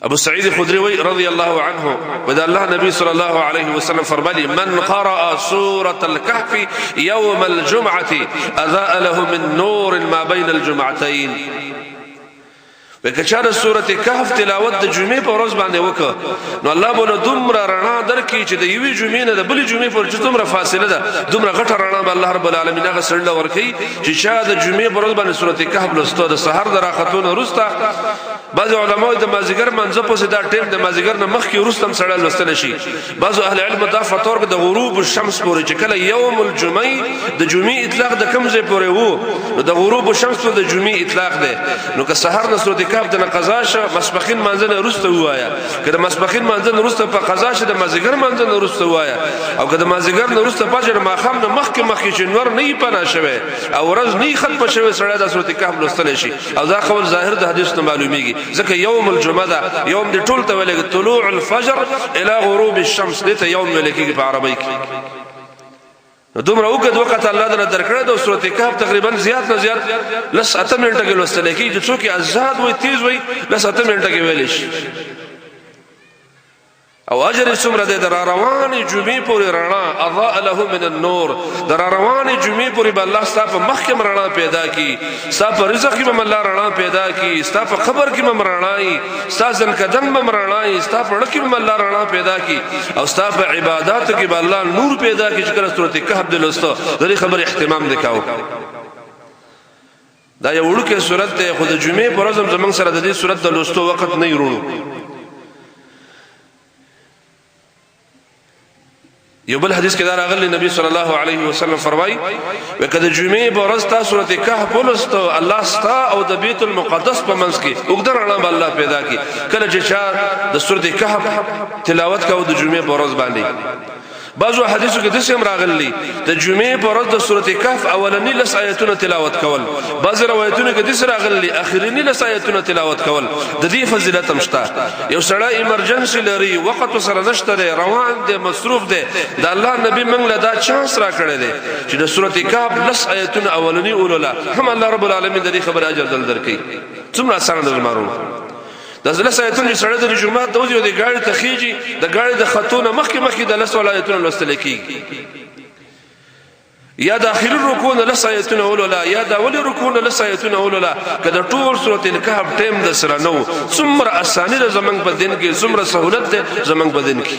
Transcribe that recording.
ابو سعید خدری رضی الله عنه وذا الله نبی صلی الله علیه وسلم فرمایي من قرأ سورة الكهف يوم الجمعة اضاء له من نور ما بين الجمعتين. وکچاره سورۃ کهف تلاوت د جمعې په ورځ باندې وکړه نو الله بوله دومره رڼا درکړي چې د یوې جمعې نه د بلې جمعې پر چې دومره فاصله ده دومره غټه رڼا به الله رب العالمین هغه سړي له ورکوي چې چا د جمعې په ورځ باندې سورۃ کهف لوسته د سحر د راختون وروسته. بعض علماء د مازیګر منځ په دا ټیم د مازیګر نه مخکې وروسته هم سړی لوستلی شي. بعض اهل علم دا فتور د غروب الشمس پورې چې کله یوم الجمعې د جمعې اطلاق د کوم ځای پورې وو نو د غروب الشمس په د جمعې اطلاق دی نو که سحر نه سورۃ کهف د قضا شه مسبخین منځنه وروسته وایا که د مسبخین منځنه وروسته په قضا شه د مازیګر منځنه وروسته وایا او که د مازیګر نه وروسته فجر ماښام نه مخکې چې نور نه پناه شوی او ورځ نه ختمه شوی سړی د سورۃ کهف لوستلی شي او دا قول ظاهر د حدیث نه معلومیږي ځکه یوم الجمعه ده یوم د ټول ته ویل طلوع الفجر الى غروب الشمس دته یوم ویل کېږي په عربی کې. دومره وګد وخت الله تعالی درکړه د سورۃ کهف تقریبا زیات نه زیات لس 8 منټه کې لوستل کېږي څوک آزاد وي تیز وي لس 8 منټه کې ویل شي او اجر څومره ده در رواني جمعې پورې رڼا اضاء له من النور در رواني جمعې پورې به الله ستاسو مخکم رڼا پیدا کی ستاسو رزق کې به الله رڼا پیدا کی ستاسو خبر کې به رڼای ستاسو قدم به رڼای ستاسو لکه به الله رڼا پیدا کی او ستاسو عبادت کې به الله نور پیدا کی چې کله سورۃ کهف د لوستو د خبر اهتمام وکاو. دا یو وړوکه سورۃ ده خو د جمعې پر ورځ زمنګ سره د دې سورۃ د لوستو وخت نه ورونو. یو بل حدیث کې دا راغلی نبی صلی الله علیه وسلم فرمایي وکړه د جمعې په ورځ تاسو سورۃ کهف ولستو الله ستا او د بیت المقدس په منځ کې وګدر رڼا الله پیدا کی کله چې چا د سورۃ کهف تلاوت کاوه د جمعې په ورځ باندې. بعضو حدیثو کې داسې هم راغلی د جمعې په ورځ د سورۃ کهف اولنی لس آیتونه تلاوت کول بعض روایتونه کې داسې راغلی اخرنی لس آیتونه تلاوت کول د دې فضیلت هم شته. یو سړی ایمرجنسي لري وخت سره نشته روان دی مصروف دی د الله نبی موږ له دا چانس را کړی دی چې د سورۃ کهف لس آیتونه اولنی اولولا هم الله رب العالمین د دې خبر اجر دل درکړي. څومره اسانه ده مارو د زله آیتونه چې سړی د جمعه د وځي د ګاډي تخیجي د ګاډي د خطونه مخکې د لس آیتونه لوستل کېږي یا د اخر رکوع نه لس آیتونه اولولا یا د اول رکوع نه لس آیتونه اولولا کله ټول سورۃ کهف ټیم د سره نو څومره اسانه ده زمنګ په دین کې څومره سہولت ده زمنګ په دین کې.